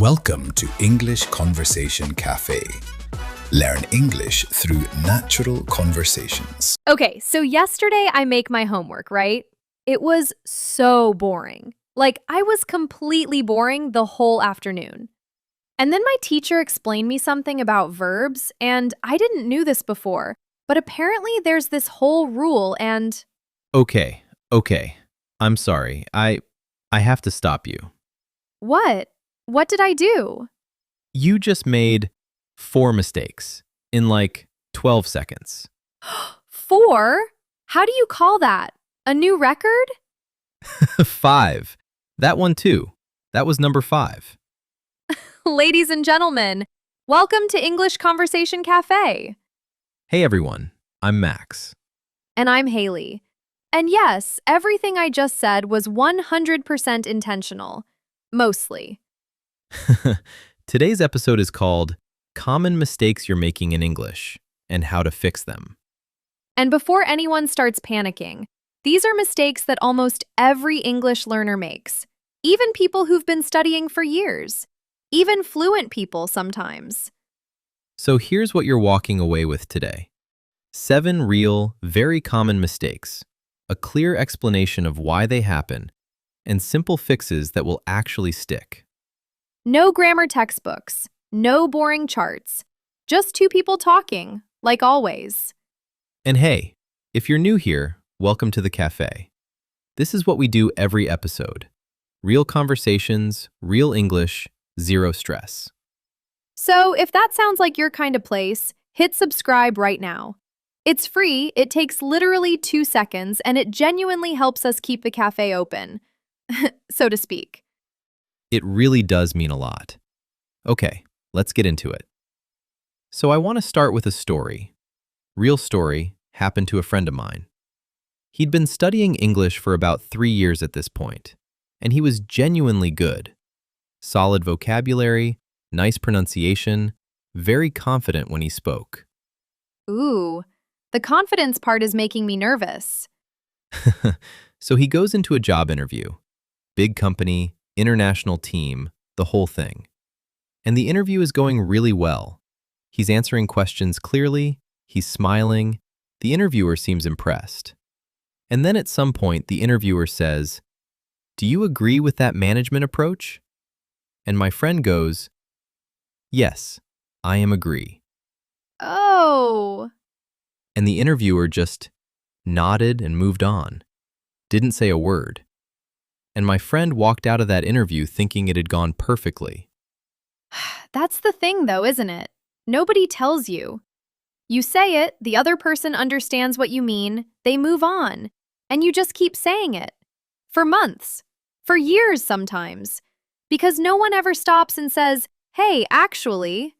Welcome to English Conversation Café. Learn English through natural conversations. Okay, so yesterday I make my homework, right? It was so boring. Like, I was completely boring the whole afternoon. And then my teacher explained me something about verbs, and I didn't knew this before, but apparently there's this whole rule and… Okay. I'm sorry. I have to stop you. What? What did I do? You just made 4 mistakes in like 12 seconds. 4? How do you call that? A new record? 5. That one too. That was number 5. Ladies and gentlemen, welcome to English Conversation Café. Hey everyone, I'm Max. And I'm Haley. And yes, everything I just said was 100% intentional. Mostly. Today's episode is called Common Mistakes You're Making in English and How to Fix Them. And before anyone starts panicking, these are mistakes that almost every English learner makes, even people who've been studying for years, even fluent people sometimes. So here's what you're walking away with today. 7 real, very common mistakes, a clear explanation of why they happen, and simple fixes that will actually stick. No grammar textbooks, no boring charts, just 2 people talking, like always. And hey, if you're new here, welcome to the cafe. This is what we do every episode. Real conversations, real English, zero stress. So if that sounds like your kind of place, hit subscribe right now. It's free, it takes literally 2 seconds, and it genuinely helps us keep the cafe open, so to speak. It really does mean a lot. Okay, let's get into it. So I want to start with a story. Real story, happened to a friend of mine. He'd been studying English for about 3 years at this point, and he was genuinely good. Solid vocabulary, nice pronunciation, very confident when he spoke. Ooh, the confidence part is making me nervous. So he goes into a job interview. Big company, international team, the whole thing. And the interview is going really well. He's answering questions clearly, he's smiling, the interviewer seems impressed. And then at some point, the interviewer says, "Do you agree with that management approach?" And my friend goes, "Yes, I am agree." Oh. And the interviewer just nodded and moved on, didn't say a word. And my friend walked out of that interview thinking it had gone perfectly. That's the thing though, isn't it? Nobody tells you. You say it, the other person understands what you mean, they move on, and you just keep saying it. For months, for years sometimes, because no one ever stops and says, "Hey, actually."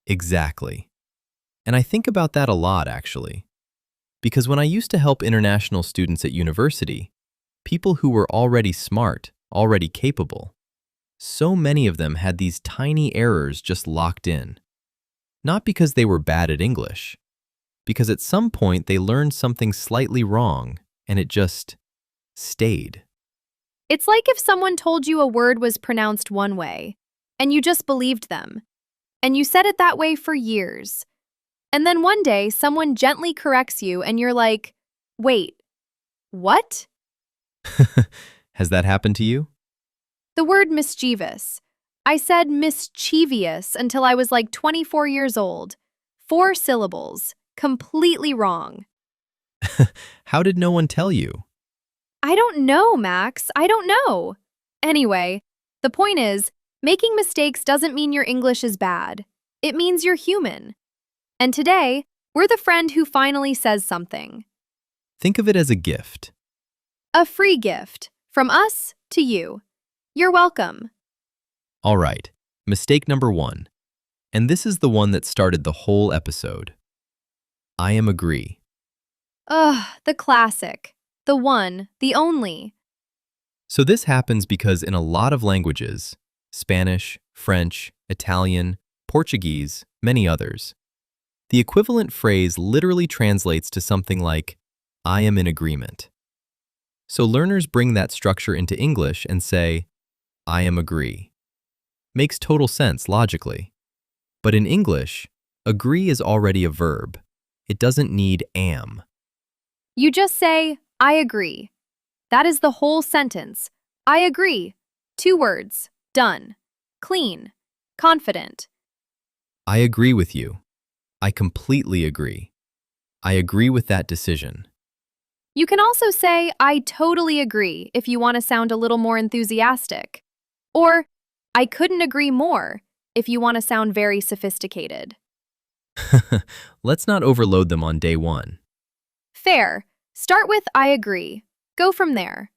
Exactly. And I think about that a lot, actually. Because when I used to help international students at university, people who were already smart, already capable, so many of them had these tiny errors just locked in. Not because they were bad at English, because at some point they learned something slightly wrong and it just stayed. It's like if someone told you a word was pronounced one way, and you just believed them, and you said it that way for years. And then one day, someone gently corrects you and you're like, "Wait, what?" Has that happened to you? The word mischievous. I said mischievous until I was like 24 years old. 4 syllables. Completely wrong. How did no one tell you? I don't know, Max. I don't know. Anyway, the point is, making mistakes doesn't mean your English is bad. It means you're human. And today, we're the friend who finally says something. Think of it as a gift. A free gift. From us to you. You're welcome. All right, mistake number 1. And this is the one that started the whole episode. I am agree. Ugh, the classic. The one, the only. So this happens because in a lot of languages, Spanish, French, Italian, Portuguese, many others, the equivalent phrase literally translates to something like, "I am in agreement." So learners bring that structure into English and say, "I am agree." Makes total sense logically. But in English, agree is already a verb. It doesn't need am. You just say, I agree. That is the whole sentence. I agree. 2 words. Done. Clean. Confident. I agree with you. I completely agree. I agree with that decision. You can also say, I totally agree if you want to sound a little more enthusiastic. Or, I couldn't agree more if you want to sound very sophisticated. Let's not overload them on day one. Fair. Start with I agree. Go from there.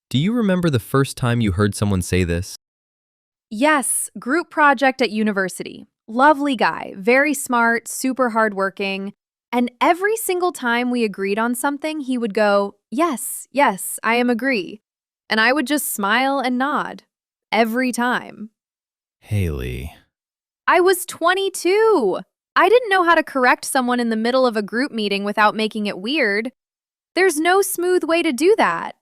Do you remember the first time you heard someone say this? Yes, group project at university. Lovely guy, very smart, super hardworking. And every single time we agreed on something, he would go, yes, yes, I am agree. And I would just smile and nod. Every time. Haley. I was 22. I didn't know how to correct someone in the middle of a group meeting without making it weird. There's no smooth way to do that.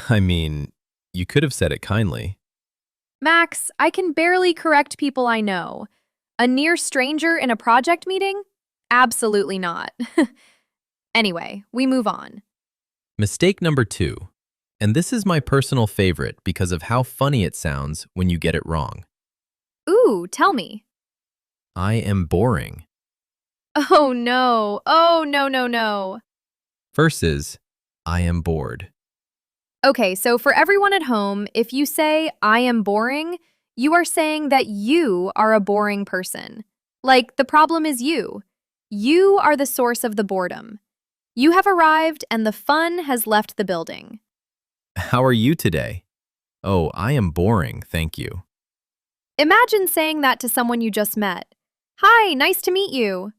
I mean, you could have said it kindly. Max, I can barely correct people I know. A near stranger in a project meeting? Absolutely not. Anyway, we move on. Mistake number 2. And this is my personal favorite because of how funny it sounds when you get it wrong. Ooh, tell me. I am boring. Oh no. Oh no, no, no. Versus, I am bored. Okay, so for everyone at home, if you say, I am boring, you are saying that you are a boring person. Like, the problem is you. You are the source of the boredom. You have arrived and the fun has left the building. How are you today? Oh, I am boring, thank you. Imagine saying that to someone you just met. Hi, nice to meet you.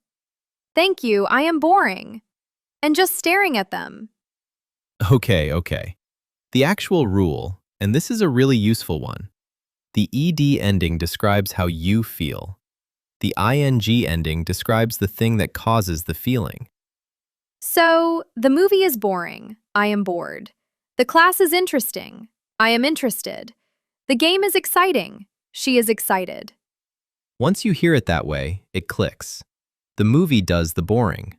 Thank you, I am boring. And just staring at them. Okay. The actual rule, and this is a really useful one. The ed ending describes how you feel. The ing ending describes the thing that causes the feeling. So, the movie is boring. I am bored. The class is interesting. I am interested. The game is exciting. She is excited. Once you hear it that way, it clicks. The movie does the boring.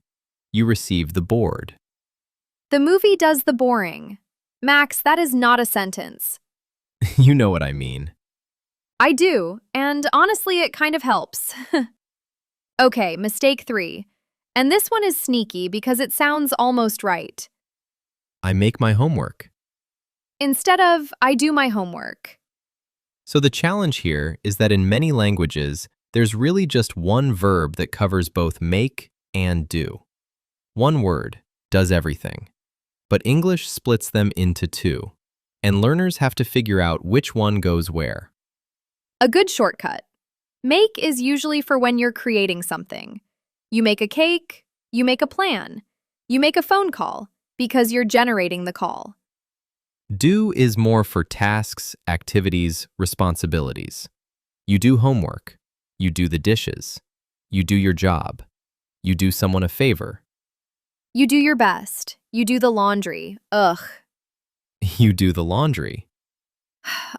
You receive the bored. The movie does the boring. Max, that is not a sentence. You know what I mean. I do, and honestly, it kind of helps. Okay, mistake 3. And this one is sneaky because it sounds almost right. I make my homework. Instead of, I do my homework. So the challenge here is that in many languages, there's really just one verb that covers both make and do. One word does everything. But English splits them into 2, and learners have to figure out which one goes where. A good shortcut. Make is usually for when you're creating something. You make a cake, you make a plan, you make a phone call, because you're generating the call. Do is more for tasks, activities, responsibilities. You do homework. You do the dishes. You do your job. You do someone a favor. You do your best. You do the laundry. Ugh. You do the laundry.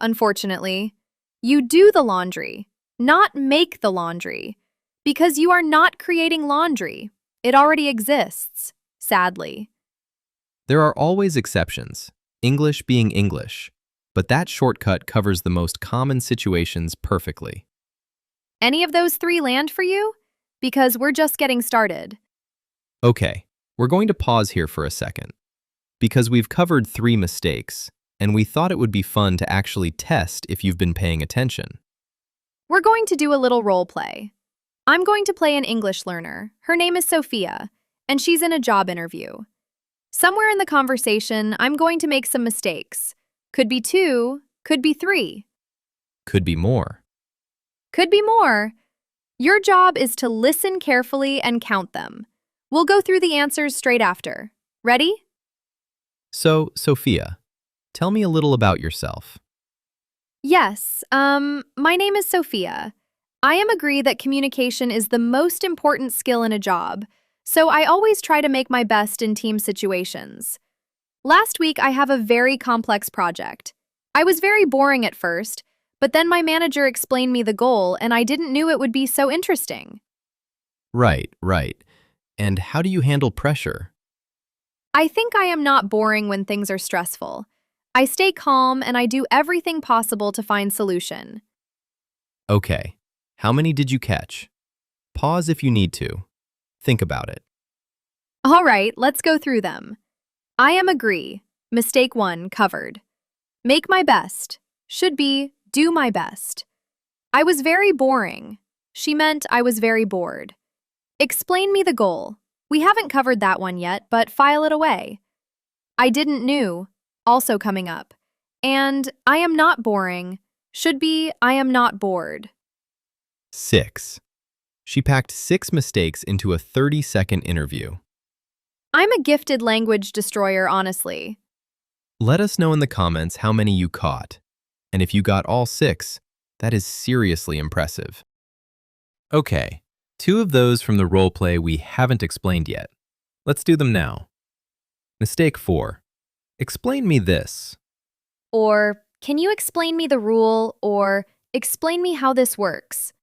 Unfortunately, you do the laundry, not make the laundry, because you are not creating laundry. It already exists, sadly. There are always exceptions, English being English, but that shortcut covers the most common situations perfectly. Any of those 3 land for you? Because we're just getting started. Okay, we're going to pause here for a second, because we've covered 3 mistakes, and we thought it would be fun to actually test if you've been paying attention. We're going to do a little role play. I'm going to play an English learner. Her name is Sophia, and she's in a job interview. Somewhere in the conversation, I'm going to make some mistakes. Could be 2, could be 3. Could be more. Could be more. Your job is to listen carefully and count them. We'll go through the answers straight after. Ready? So, Sophia, tell me a little about yourself. Yes, my name is Sophia. I am agree that communication is the most important skill in a job, so I always try to make my best in team situations. Last week, I have a very complex project. I was very boring at first, But then my manager explained me the goal, and I didn't knew it would be so interesting. Right, right. And how do you handle pressure? I think I am not boring when things are stressful. I stay calm and I do everything possible to find solution. Okay. How many did you catch? Pause if you need to. Think about it. All right, let's go through them. I am agree. Mistake 1 covered. Make my best. Should be do my best. I was very boring. She meant I was very bored. Explain me the goal. We haven't covered that one yet, but file it away. I didn't knew. Also coming up. And I am not boring. Should be I am not bored. 6. She packed 6 mistakes into a 30-second interview. I'm a gifted language destroyer, honestly. Let us know in the comments how many you caught. And if you got all 6, that is seriously impressive. Okay, 2 of those from the role play we haven't explained yet. Let's do them now. Mistake 4. Explain me this. Or, can you explain me the rule? Or, explain me how this works.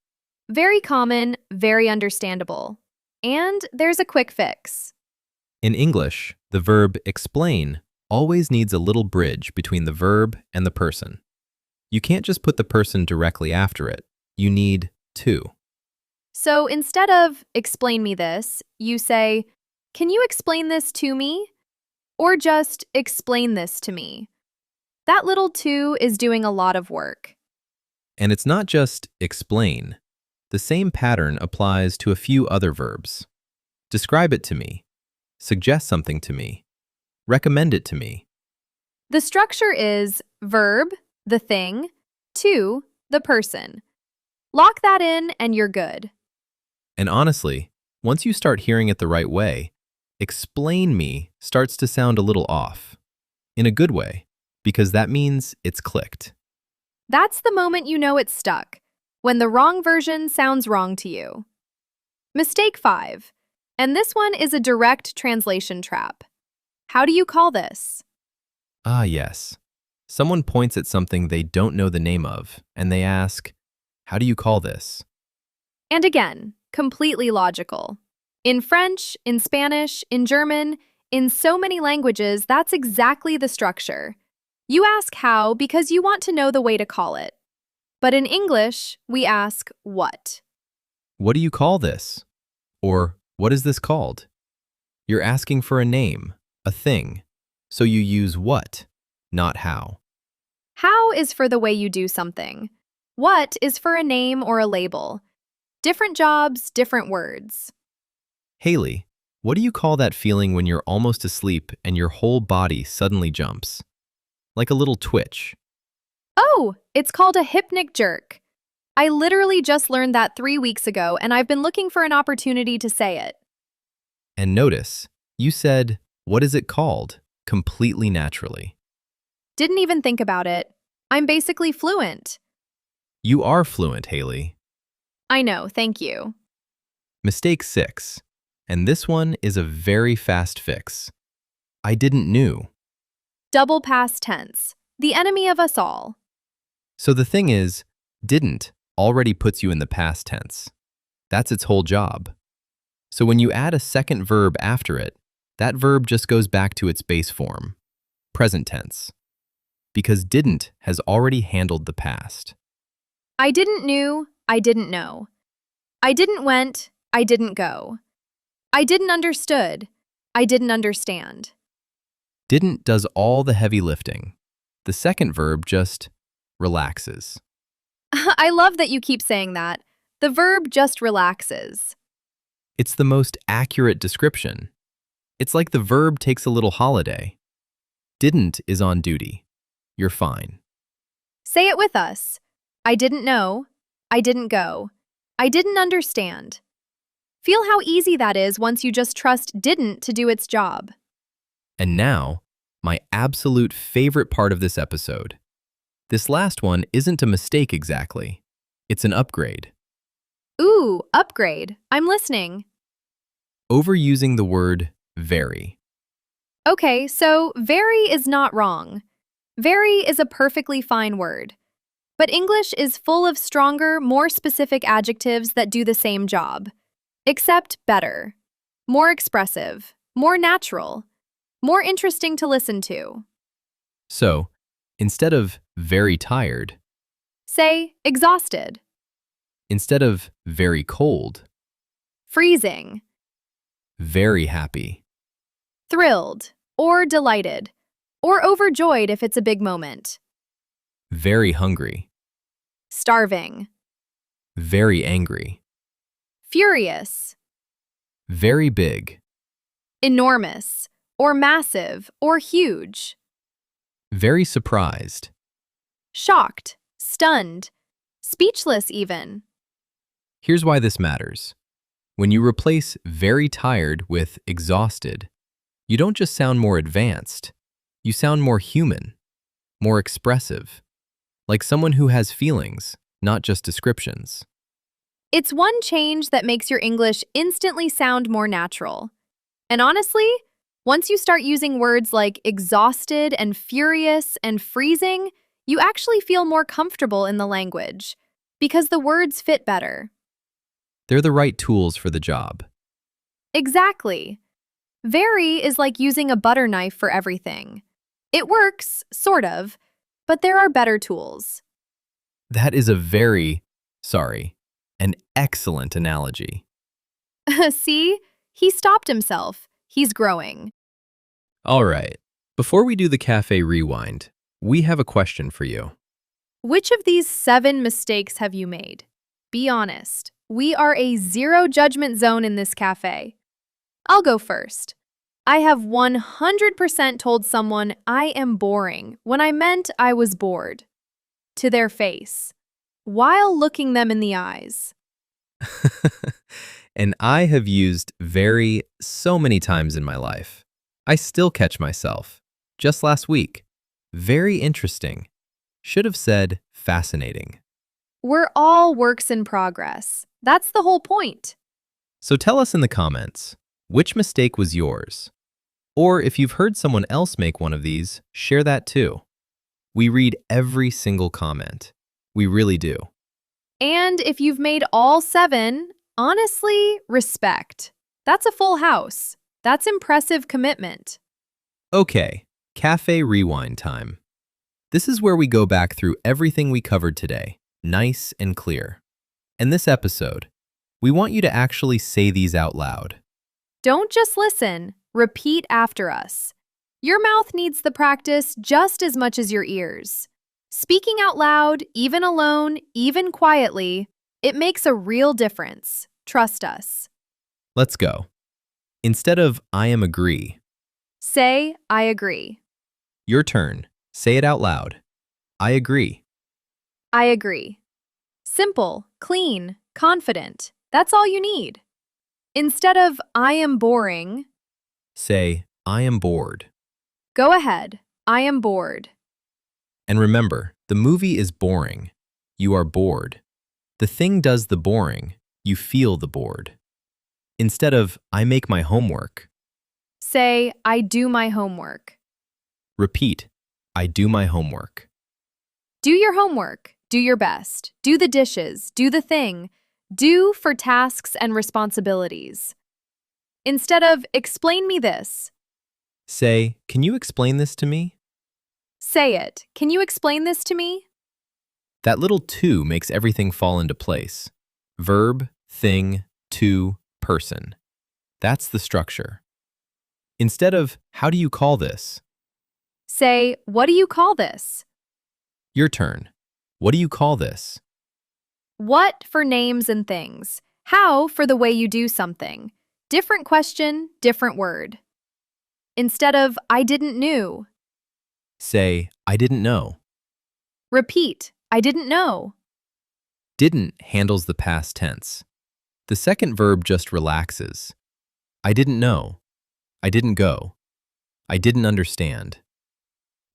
Very common, very understandable. And there's a quick fix. In English, the verb explain always needs a little bridge between the verb and the person. You can't just put the person directly after it. You need to. So instead of explain me this, you say, can you explain this to me? Or just explain this to me. That little to is doing a lot of work. And it's not just explain. The same pattern applies to a few other verbs. Describe it to me. Suggest something to me. Recommend it to me. The structure is verb, the thing, to, the person. Lock that in and you're good. And honestly, once you start hearing it the right way, explain me starts to sound a little off. In a good way, because that means it's clicked. That's the moment you know it's stuck, when the wrong version sounds wrong to you. Mistake 5. And this one is a direct translation trap. How do you call this? Ah, yes. Someone points at something they don't know the name of, and they ask, how do you call this? And again, completely logical. In French, in Spanish, in German, in so many languages, that's exactly the structure. You ask how because you want to know the way to call it. But in English, we ask what. What do you call this? Or what is this called? You're asking for a name, a thing, so you use what, not how. How is for the way you do something. What is for a name or a label. Different jobs, different words. Haley, what do you call that feeling when you're almost asleep and your whole body suddenly jumps? Like a little twitch. Oh, it's called a hypnic jerk. I literally just learned that 3 weeks ago, and I've been looking for an opportunity to say it. And notice, you said, what is it called? Completely naturally. Didn't even think about it. I'm basically fluent. You are fluent, Haley. I know, thank you. Mistake 6. And this one is a very fast fix. I didn't knew. Double past tense. The enemy of us all. So the thing is, didn't already puts you in the past tense. That's its whole job. So when you add a second verb after it, that verb just goes back to its base form, present tense, because didn't has already handled the past. I didn't knew, I didn't know. I didn't went, I didn't go. I didn't understood, I didn't understand. Didn't does all the heavy lifting. The second verb just relaxes. I love that you keep saying that. The verb just relaxes. It's the most accurate description. It's like the verb takes a little holiday. Didn't is on duty. You're fine. Say it with us. I didn't know, I didn't go. I didn't understand. Feel how easy that is once you just trust didn't to do its job. And now, my absolute favorite part of this episode. This last one isn't a mistake exactly. It's an upgrade. Ooh, upgrade. I'm listening. Overusing the word very. Okay, so very is not wrong. Very is a perfectly fine word. But English is full of stronger, more specific adjectives that do the same job. Except better, more expressive, more natural, more interesting to listen to. So, instead of very tired, Say exhausted, instead of very cold, freezing, very happy, thrilled, or delighted, or overjoyed if it's a big moment. very hungry, Starving, very angry, furious, very big, enormous, or massive, or huge, very surprised. shocked, stunned, speechless even. Here's why this matters. When you replace very tired with exhausted, you don't just sound more advanced, you sound more human, more expressive, like someone who has feelings, not just descriptions. It's one change that makes your English instantly sound more natural. And honestly, once you start using words like exhausted and furious and freezing, you actually feel more comfortable in the language because the words fit better. They're the right tools for the job. Exactly. Very is like using a butter knife for everything. It works, sort of, but there are better tools. That is a an excellent analogy. See? He stopped himself. He's growing. All right, before we do the cafe rewind, we have a question for you. Which of these 7 mistakes have you made? Be honest. We are a zero judgment zone in this cafe. I'll go first. I have 100% told someone I am boring when I meant I was bored. To their face, while looking them in the eyes. And I have used very so many times in my life. I still catch myself. Just last week. Very interesting. Should have said fascinating. We're all works in progress. That's the whole point. So tell us in the comments, which mistake was yours? Or if you've heard someone else make one of these, share that too. We read every single comment. We really do. And if you've made all 7, honestly, respect. That's a full house. That's impressive commitment. Okay, cafe rewind time. This is where we go back through everything we covered today, nice and clear. In this episode, we want you to actually say these out loud. Don't just listen, repeat after us. Your mouth needs the practice just as much as your ears. Speaking out loud, even alone, even quietly, it makes a real difference. Trust us. Let's go. Instead of I am agree, Say, I agree. your turn. Say it out loud. I agree. I agree. Simple, clean, confident. That's all you need. Instead of I am boring, Say, I am bored. go ahead. I am bored. And remember, the movie is boring. You are bored. The thing does the boring. You feel the bored. Instead of I make my homework, Say, I do my homework. repeat, I do my homework. Do your homework. Do your best. Do the dishes. Do the thing. Do for tasks and responsibilities. Instead of explain me this, Say, can you explain this to me? say it. Can you explain this to me? That little to makes everything fall into place. Verb, thing, to, person. That's the structure. Instead of how do you call this? Say, what do you call this? Your turn. What do you call this? What for names and things. How for the way you do something. Different question, different word. Instead of I didn't knew, Say, I didn't know. repeat, I didn't know. Didn't handles the past tense. The second verb just relaxes. I didn't know. I didn't go. I didn't understand.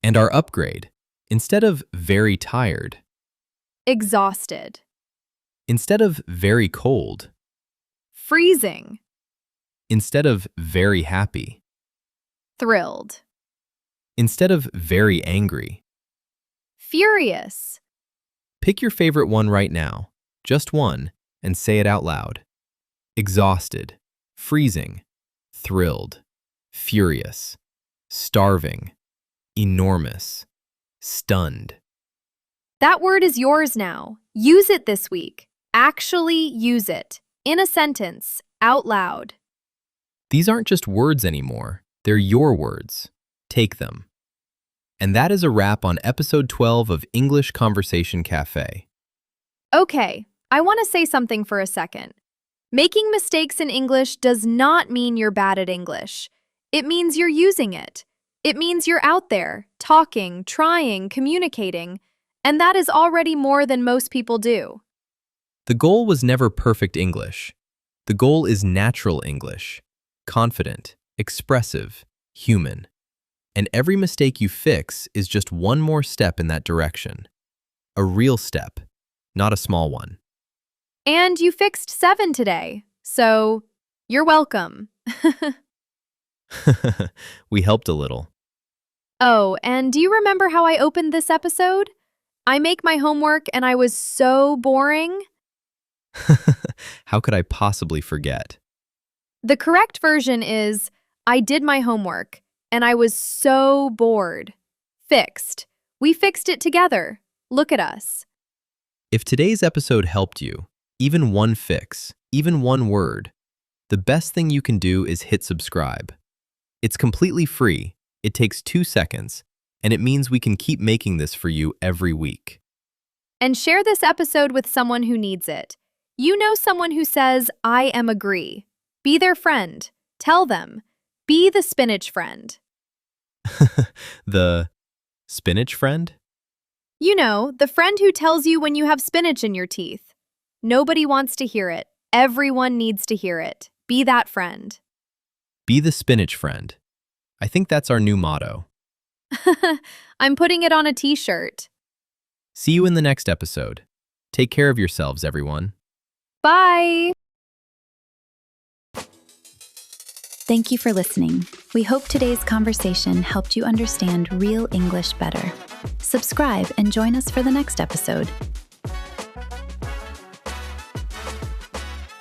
And our upgrade, instead of very tired, Exhausted, instead of very cold, freezing, instead of very happy, thrilled, instead of very angry, furious, Pick your favorite one right now, just one, and say it out loud. Exhausted, freezing, thrilled, furious, starving, enormous, stunned. That word is yours now. Use it this week. Actually use it. In a sentence, out loud. These aren't just words anymore, they're your words. Take them. And that is a wrap on episode 12 of English Conversation Café. Okay, I want to say something for a second. Making mistakes in English does not mean you're bad at English. It means you're using it. It means you're out there, talking, trying, communicating, and that is already more than most people do. The goal was never perfect English. The goal is natural English, confident, expressive, human. And every mistake you fix is just one more step in that direction. A real step, not a small one. And you fixed 7 today, so you're welcome. We helped a little. Oh, and do you remember how I opened this episode? I make my homework and I was so boring. How could I possibly forget? The correct version is, I did my homework and I was so bored. Fixed. We fixed it together. Look at us. If today's episode helped you, even one fix, even one word, the best thing you can do is hit subscribe. It's completely free, it takes 2 seconds, and it means we can keep making this for you every week. And share this episode with someone who needs it. You know someone who says, I am agree. Be their friend. Tell them. Be the spinach friend. The spinach friend? You know, the friend who tells you when you have spinach in your teeth. Nobody wants to hear it. Everyone needs to hear it. Be that friend. Be the spinach friend. I think that's our new motto. I'm putting it on a t-shirt. See you in the next episode. Take care of yourselves, everyone. Bye! Thank you for listening. We hope today's conversation helped you understand real English better. Subscribe and join us for the next episode.